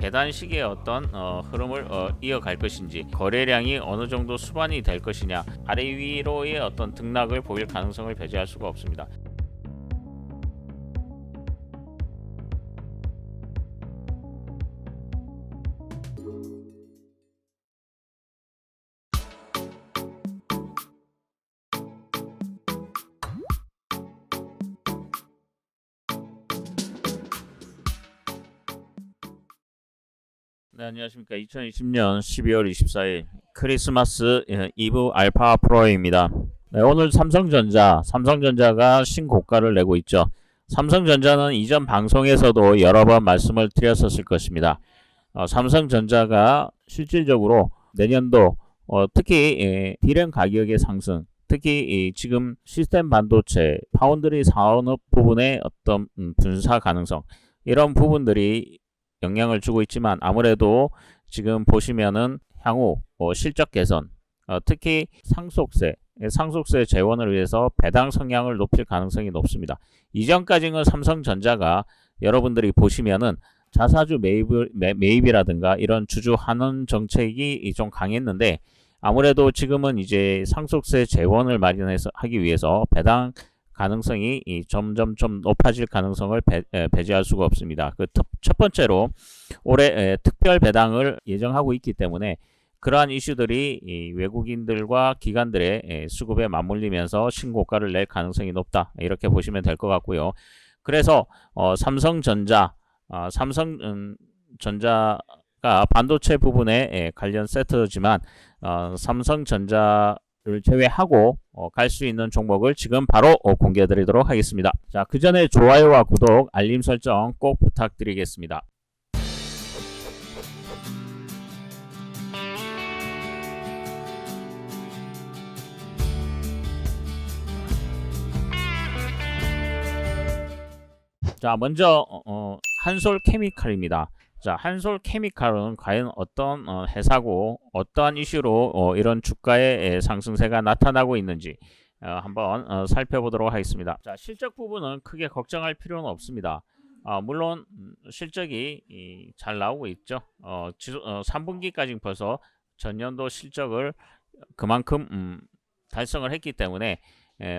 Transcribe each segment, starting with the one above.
계단식의 어떤 흐름을 이어갈 것인지, 거래량이 어느 정도 수반이 될 것이냐, 아래 위로의 어떤 등락을 보일 가능성을 배제할 수가 없습니다. 네, 안녕하십니까. 2020년 12월 24일 크리스마스 이브 알파 프로입니다. 네, 오늘 삼성전자가 신고가를 내고 있죠. 삼성전자는 이전 방송에서도 여러 번 말씀을 드렸었을 것입니다. 삼성전자가 실질적으로 내년도 특히 D램 가격의 상승, 특히 지금 시스템 반도체, 파운드리 산업 부분의 어떤 분사 가능성, 이런 부분들이 영향을 주고 있지만, 아무래도 지금 보시면은 향후 실적 개선, 특히 상속세 재원을 위해서 배당 성향을 높일 가능성이 높습니다. 이전까지는 삼성전자가 여러분들이 보시면은 자사주 매입이라든가 이런 주주 환원 정책이 좀 강했는데, 아무래도 지금은 이제 상속세 재원을 마련해서 하기 위해서 배당 가능성이 점점 좀 높아질 가능성을 배제할 수가 없습니다. 첫 번째로 올해 특별 배당을 예정하고 있기 때문에 그러한 이슈들이 외국인들과 기관들의 수급에 맞물리면서 신고가를 낼 가능성이 높다, 이렇게 보시면 될 것 같고요. 그래서 삼성전자가 반도체 부분에 관련 세트지만 삼성전자를 제외하고 갈 수 있는 종목을 지금 바로 공개해 드리도록 하겠습니다. 자, 그 전에 좋아요와 구독, 알림 설정 꼭 부탁드리겠습니다. 자, 먼저 한솔케미칼입니다. 자, 한솔케미칼은 과연 어떤 회사고 어떠한 이슈로 이런 주가의 상승세가 나타나고 있는지 한번 살펴보도록 하겠습니다. 자, 실적 부분은 크게 걱정할 필요는 없습니다. 물론 실적이 잘 나오고 있죠. 3분기까지 벌써 전년도 실적을 그만큼 달성을 했기 때문에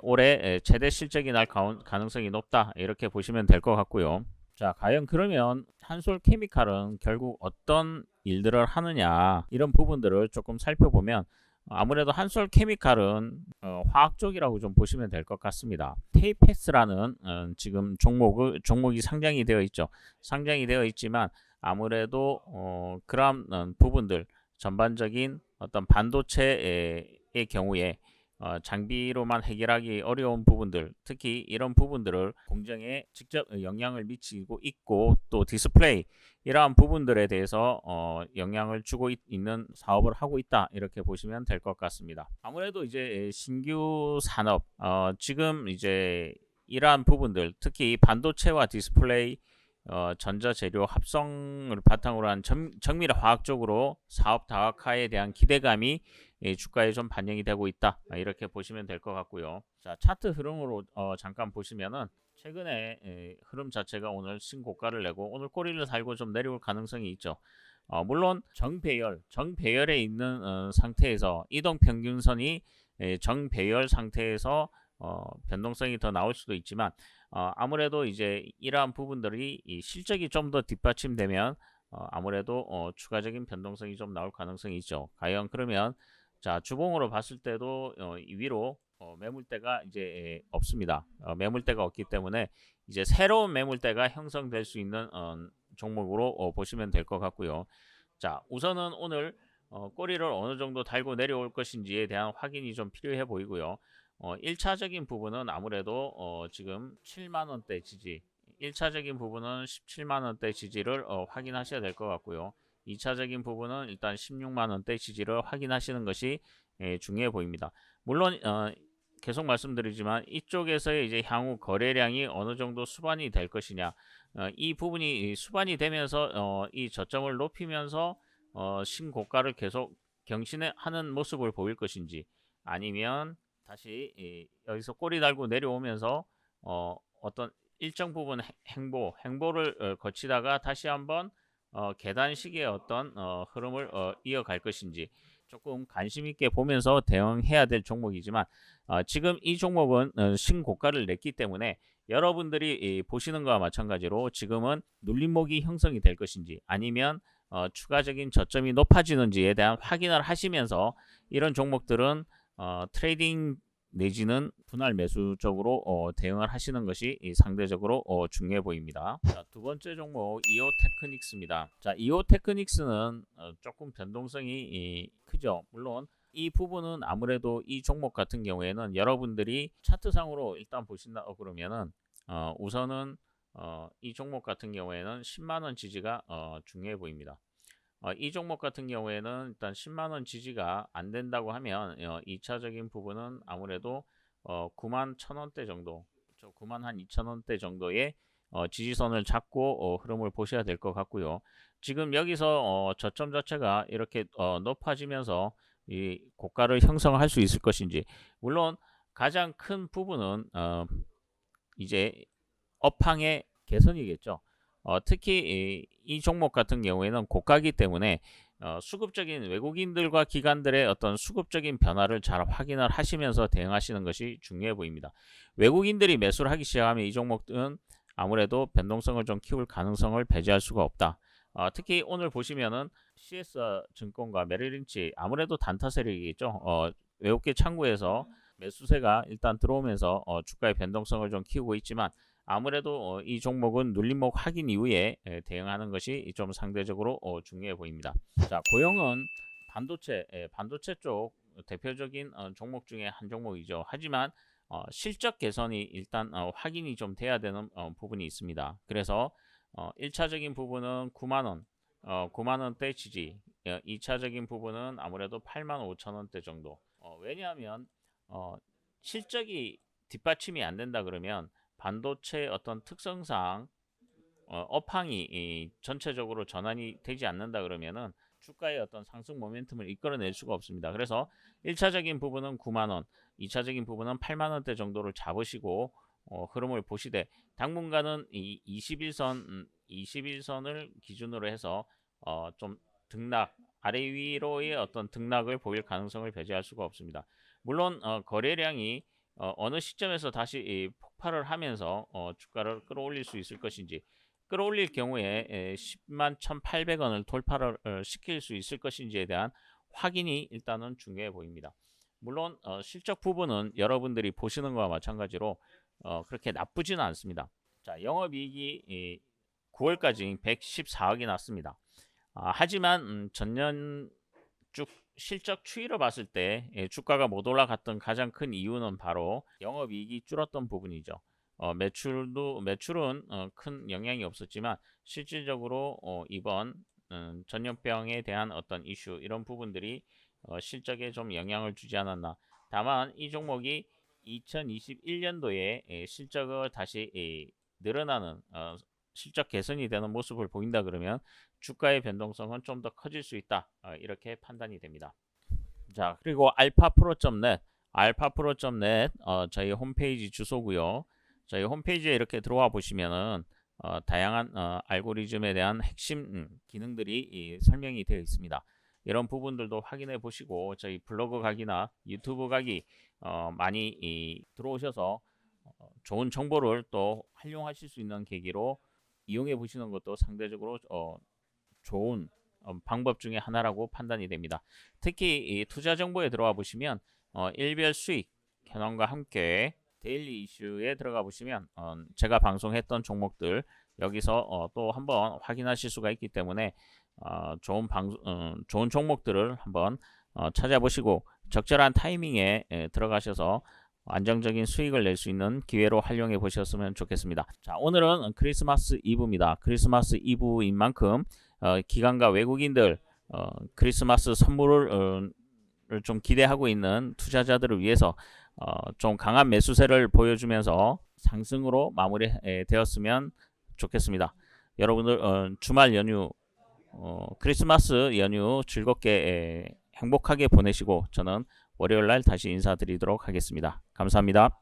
올해 최대 실적이 날 가능성이 높다, 이렇게 보시면 될 것 같고요. 자, 과연 그러면 한솔케미칼은 결국 어떤 일들을 하느냐, 이런 부분들을 조금 살펴보면 아무래도 한솔케미칼은 화학 쪽이라고 좀 보시면 될 것 같습니다. 테이펙스라는 지금 종목이 상장이 되어 있죠. 상장이 되어 있지만 아무래도 그런 부분들, 전반적인 어떤 반도체의 경우에 장비로만 해결하기 어려운 부분들, 특히 이런 부분들을 공정에 직접 영향을 미치고 있고, 또 디스플레이, 이러한 부분들에 대해서 영향을 주고 있는 사업을 하고 있다, 이렇게 보시면 될 것 같습니다. 아무래도 이제 신규 산업, 지금 이제 이러한 부분들, 특히 반도체와 디스플레이, 전자재료 합성을 바탕으로 한 정밀 화학적으로 사업 다각화에 대한 기대감이 주가에 좀 반영이 되고 있다, 이렇게 보시면 될 것 같고요. 자, 차트 흐름으로 잠깐 보시면은 최근에 흐름 자체가 오늘 신고가를 내고 오늘 꼬리를 달고 좀 내려올 가능성이 있죠. 물론 정배열에 있는 상태에서 이동평균선이 정배열 상태에서 변동성이 더 나올 수도 있지만, 아무래도 이제 이러한 부분들이 실적이 좀 더 뒷받침되면 아무래도 추가적인 변동성이 좀 나올 가능성이 있죠. 과연 그러면 자, 주봉으로 봤을 때도 위로 매물대가 이제 없습니다. 매물대가 없기 때문에 이제 새로운 매물대가 형성될 수 있는 종목으로 보시면 될 것 같고요. 자, 우선은 오늘 꼬리를 어느 정도 달고 내려올 것인지에 대한 확인이 좀 필요해 보이고요. 1차적인 부분은 아무래도 지금 7만원대 지지, 1차적인 부분은 17만원대 지지를 확인하셔야 될 것 같고요. 2차적인 부분은 일단 16만원대 지지를 확인하시는 것이 중요해 보입니다. 물론 계속 말씀드리지만 이쪽에서의 이제 향후 거래량이 어느 정도 수반이 될 것이냐, 이 부분이 수반이 되면서 이 저점을 높이면서 신고가를 계속 경신하는 모습을 보일 것인지, 아니면 다시 여기서 꼬리 달고 내려오면서 어떤 일정 부분 행보를 거치다가 다시 한번 계단식의 어떤 흐름을 이어갈 것인지 조금 관심 있게 보면서 대응해야 될 종목이지만 지금 이 종목은 신고가를 냈기 때문에 여러분들이 보시는 것과 마찬가지로 지금은 눌림목이 형성이 될 것인지 아니면 추가적인 저점이 높아지는지에 대한 확인을 하시면서 이런 종목들은 트레이딩 내지는 분할 매수 쪽으로 대응을 하시는 것이 상대적으로 중요해 보입니다. 자, 두 번째 종목 이오 테크닉스입니다. 자, 이오 테크닉스는 조금 변동성이 크죠. 물론 이 부분은 아무래도 이 종목 같은 경우에는 여러분들이 차트상으로 일단 보신다 그러면은 우선은 이 종목 같은 경우에는 10만원 지지가 중요해 보입니다. 이 종목 같은 경우에는 일단 10만원 지지가 안 된다고 하면 2차적인 부분은 아무래도 9만 1천원대 정도, 9만 한 2천원대 정도의 지지선을 잡고 흐름을 보셔야 될 것 같고요. 지금 여기서 저점 자체가 이렇게 높아지면서 이 고가를 형성할 수 있을 것인지, 물론 가장 큰 부분은 이제 업황의 개선이겠죠. 특히 이 종목 같은 경우에는 고가기 때문에 수급적인 외국인들과 기관들의 어떤 수급적인 변화를 잘 확인을 하시면서 대응하시는 것이 중요해 보입니다. 외국인들이 매수를 하기 시작하면 이 종목들은 아무래도 변동성을 좀 키울 가능성을 배제할 수가 없다. 특히 오늘 보시면은 CS 증권과 메릴린치 아무래도 단타 세력이겠죠. 외국계 창구에서 매수세가 일단 들어오면서 주가의 변동성을 좀 키우고 있지만 아무래도 이 종목은 눌림목 확인 이후에 대응하는 것이 좀 상대적으로 중요해 보입니다. 자, 고영은 반도체 쪽 대표적인 종목 중에 한 종목이죠. 하지만 실적 개선이 일단 확인이 좀 돼야 되는 부분이 있습니다. 그래서 1차적인 부분은 9만원, 9만원대 지지, 2차적인 부분은 아무래도 8만 5천원대 정도. 왜냐하면 실적이 뒷받침이 안 된다 그러면 반도체 어떤 특성상 업황이 전체적으로 전환이 되지 않는다 그러면은 주가의 어떤 상승 모멘텀을 이끌어낼 수가 없습니다. 그래서 1차적인 부분은 9만원, 2차적인 부분은 8만원대 정도를 잡으시고 흐름을 보시되 당분간은 이 21선을 기준으로 해서 좀 등락 아래 위로의 어떤 등락을 보일 가능성을 배제할 수가 없습니다. 물론 거래량이 어느 시점에서 다시 폭발을 하면서 주가를 끌어올릴 수 있을 것인지, 끌어올릴 경우에 10만 1,800원을 돌파를 시킬 수 있을 것인지에 대한 확인이 일단은 중요해 보입니다. 물론 실적 부분은 여러분들이 보시는 것과 마찬가지로 그렇게 나쁘지는 않습니다. 자, 영업이익이 9월까지 114억이 났습니다. 하지만 전년 쭉 실적 추이로 봤을 때 주가가 못 올라갔던 가장 큰 이유는 바로 영업이익이 줄었던 부분이죠. 매출은 큰 영향이 없었지만 실질적으로 이번 전염병에 대한 어떤 이슈 이런 부분들이 실적에 좀 영향을 주지 않았나. 다만 이 종목이 2021년도에 실적을 다시 늘어나는 실적 개선이 되는 모습을 보인다 그러면 주가의 변동성은 좀 더 커질 수 있다. 이렇게 판단이 됩니다. 자, 그리고 alphaPro.net 저희 홈페이지 주소고요. 저희 홈페이지에 이렇게 들어와 보시면은 다양한 알고리즘에 대한 핵심 기능들이 설명이 되어 있습니다. 이런 부분들도 확인해 보시고 저희 블로그 각이나 유튜브 각이 많이 들어오셔서 좋은 정보를 또 활용하실 수 있는 계기로 이용해 보시는 것도 상대적으로 좋은 방법 중에 하나라고 판단이 됩니다. 특히 이 투자 정보에 들어와 보시면 일별 수익 현황과 함께 데일리 이슈에 들어가 보시면 제가 방송했던 종목들 여기서 또 한번 확인하실 수가 있기 때문에 좋은 종목들을 한번 찾아보시고 적절한 타이밍에 들어가셔서 안정적인 수익을 낼 수 있는 기회로 활용해 보셨으면 좋겠습니다. 자, 오늘은 크리스마스 이브입니다. 크리스마스 이브인 만큼 기관과 외국인들 크리스마스 선물을 좀 기대하고 있는 투자자들을 위해서 좀 강한 매수세를 보여주면서 상승으로 마무리되었으면 좋겠습니다. 여러분들 주말 연휴 크리스마스 연휴 즐겁게 행복하게 보내시고 저는 월요일 날 다시 인사드리도록 하겠습니다. 감사합니다.